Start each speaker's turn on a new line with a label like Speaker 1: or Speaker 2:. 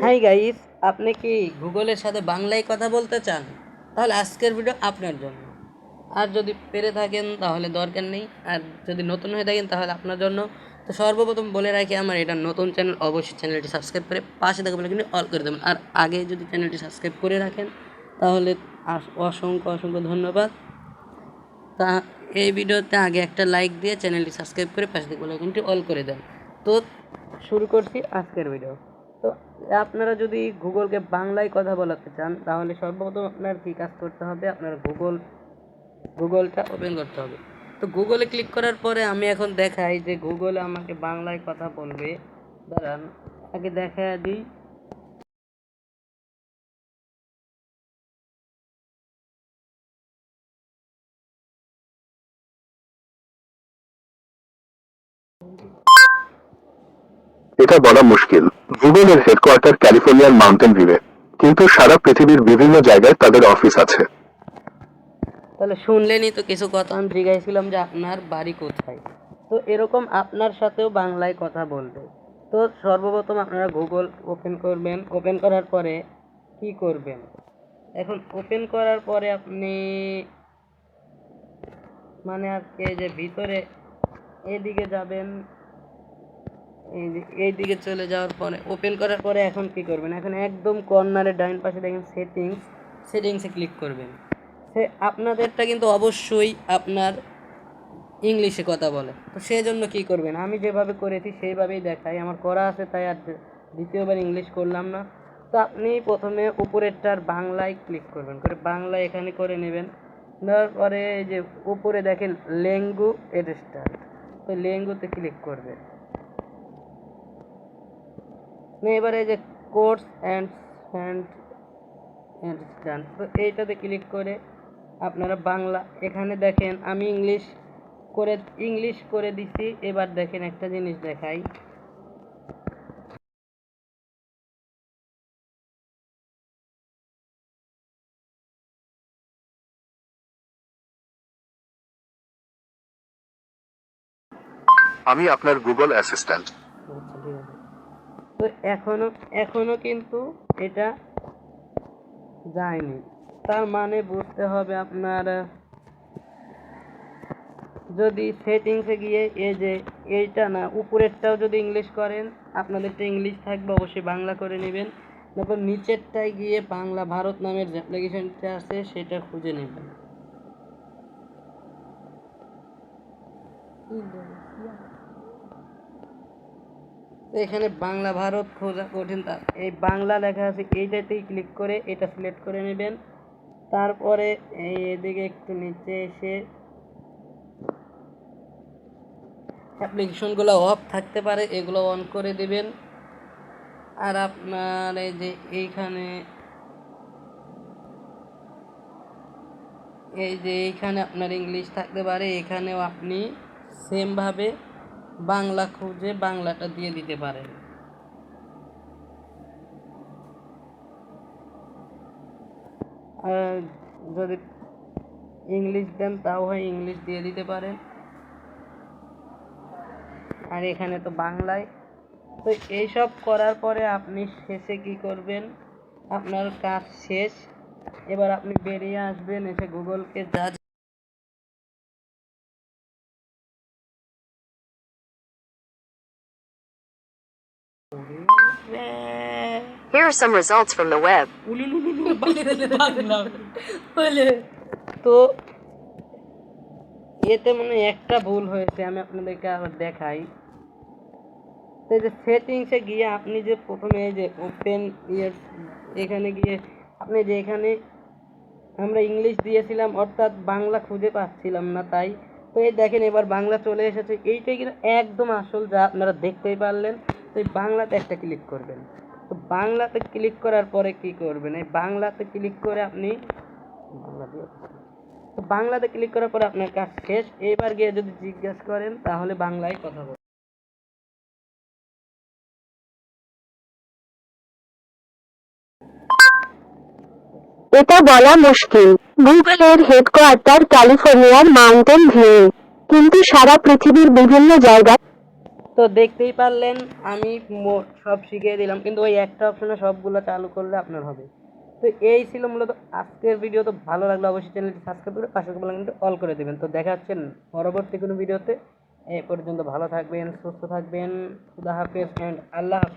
Speaker 1: Hi guys, আপনি কি গুগলের সাথে বাংলায় কথা বলতে চান? তাহলে আজকের ভিডিও আপনার জন্য। আর যদি পেরে থাকেন তাহলে দরকার নেই, আর যদি নতুন হয়ে থাকেন তাহলে আপনার জন্য। তো সর্বপ্রথম বলে রাখি, আমার এটা নতুন চ্যানেল, অবশ্যই চ্যানেলটি সাবস্ক্রাইব করে পাশে থাকা বেল আইকনটি অল করে দেবেন। আর আগে যদি চ্যানেলটি সাবস্ক্রাইব করে রাখেন তাহলে অসংখ্য অসংখ্য ধন্যবাদ। তা এই ভিডিওতে আগে একটা লাইক দিয়ে চ্যানেলটি সাবস্ক্রাইব করে পাশে থাকা বেল আইকনটি অল করে দেন। তো শুরু করছি আজকের ভিডিও। তো আপনারা যদি গুগলকে বাংলায় কথা বলাতে চান তাহলে সর্বপ্রথম আপনার কী কাজ করতে হবে, আপনার গুগলটা ওপেন করতে হবে। তো গুগলে ক্লিক করার পরে আমি এখন দেখাই যে গুগলে আমাকে বাংলায় কথা বলবে। দাঁড়ান, আগে দেখা দিই।
Speaker 2: এটা বলা মুশকিল। গুগলের হেডকোয়ার্টার ক্যালিফোর্নিয়ার মাউন্টেন ভিউয়ে, কিন্তু সারা পৃথিবীর বিভিন্ন জায়গায় তাদের অফিস আছে।
Speaker 1: তাহলে শুনলেনই তো কিছু কথা, আমি জিজ্ঞাসিলাম যে আপনার বাড়ি কোথায়। তো এরকম আপনার সাথেও বাংলায় কথা বলবে। তো সর্বপ্রথম আপনারা গুগল ওপেন করবেন। ওপেন করার পরে কি করবেন, এখন ওপেন করার পরে আপনি মানে আজকে যে ভিতরে এদিকে যাবেন, এই দিকে চলে যাওয়ার পরে ওপেন করার পরে এখন কি করবেন, এখন একদম কর্নারে ডাইন পাশে দেখেন সেটিংসে ক্লিক করবেন। সে আপনাদেরটা কিন্তু অবশ্যই আপনার ইংলিশে কথা বলে। তো সেই জন্য কী করবেন, আমি যেভাবে করেছি সেইভাবেই দেখাই, আমার করা আছে তাই আর দ্বিতীয়বার ইংলিশ করলাম না। তো আপনি প্রথমে উপরেরটার বাংলায় ক্লিক করবেন, করে বাংলা এখানে করে নেবেন। নেওয়ার পরে যে উপরে দেখেন ল্যাঙ্গু স্টার্ট, তো ল্যাঙ্গুতে ক্লিক করবেন। এবারে যে কোর্স অ্যান্ড স্ট্যান্ড, তো এইটাতে ক্লিক করে আপনারা বাংলা এখানে দেখেন আমি ইংলিশ করে দিছি। এবার দেখেন একটা জিনিস দেখাই,
Speaker 2: আমি আপনার গুগল অ্যাসিস্ট্যান্ট।
Speaker 1: তো এখনো কিন্তু এটা যায়নি। তার মানে বুঝতে হবে আপনার যদি সেটিংসে গিয়ে এই যে এইটা না উপরেরটাও যদি ইংলিশ করেন, আপনাদেরটা ইংলিশ থাকবে, অবশ্যই বাংলা করে নেবেন। তারপর নিচেরটায় গিয়ে বাংলা ভারত নামের যে অ্যাপ্লিকেশনটা আছে সেটা খুঁজে নেবেন। এখানে বাংলা ভারত খোঁজা কঠিন, এই বাংলা লেখা আছে এইটাতেই ক্লিক করে এটা সিলেক্ট করে নেবেন। তারপরে এই এদিকে একটু নিচে এসে অ্যাপ্লিকেশনগুলো অফ থাকতে পারে, এগুলো অন করে দেবেন। আর আপনার এই যে এইখানে আপনার ইংলিশ থাকতে পারে, এখানেও আপনি সেমভাবে বাংলা খুঁজে বাংলাটা দিয়ে দিতে পারেন। আর যদি ইংলিশ দেন তাও হয়, ইংলিশ দিয়ে দিতে পারেন। আর এখানে তো বাংলায়। তো এইসব করার পরে আপনি শেষে কি করবেন, আপনার কাজ শেষ। এবার আপনি বেরিয়ে আসবেন, এসে গুগলকে যা
Speaker 3: Here are some results from the web.
Speaker 1: তো এতে মানে একটা ভুল হয়েছে, আমি আপনাদেরকে আবার দেখাই। তো এই যে সেটিংসে গিয়ে আপনি যে প্রথমে এই যে ওপেন এখানে গিয়ে আপনি যে এখানে আমরা ইংলিশ দিয়েছিলাম, অর্থাৎ বাংলা খুঁজে পাচ্ছিলাম না, তাই তো এই দেখেন এবার বাংলা চলে এসেছে। এইটাই কিন্তু একদম আসল, যা আপনারা দেখতেই পারলেন। তো এই বাংলাতে একটা ক্লিক করবেন। তো বাংলাতে ক্লিক করার পরে কি করবেন, এই বাংলাতে ক্লিক করে আপনি বাংলাতে ক্লিক করার পরে আপনার কাজ শেষ। এবার গিয়ে যদি জিজ্ঞেস করেন তাহলে বাংলায় কথা বলবেন।
Speaker 3: এটা বলা মুশকিল। গুগলের হেডকোয়ার্টার ক্যালিফোর্নিয়ার মাউন্টেন ভিউ, কিন্তু সারা পৃথিবীর বিভিন্ন জায়গায়
Speaker 1: তো দেখতেই পারলেন আমি সব শিখিয়ে দিলাম, কিন্তু ওই একটা অপশনে সবগুলো চালু করলে আপনার হবে। তো এই ছিল মূলত আজকের ভিডিও। তো ভালো লাগলে অবশ্যই চ্যানেলটি সাবস্ক্রাইব করে পাশে কিন্তু অল করে দেবেন। তো দেখা হচ্ছে পরবর্তী কোনো ভিডিওতে। এ পর্যন্ত ভালো থাকবেন, সুস্থ থাকবেন। খুদা হাফেজ অ্যান্ড আল্লাহ হাফেজ।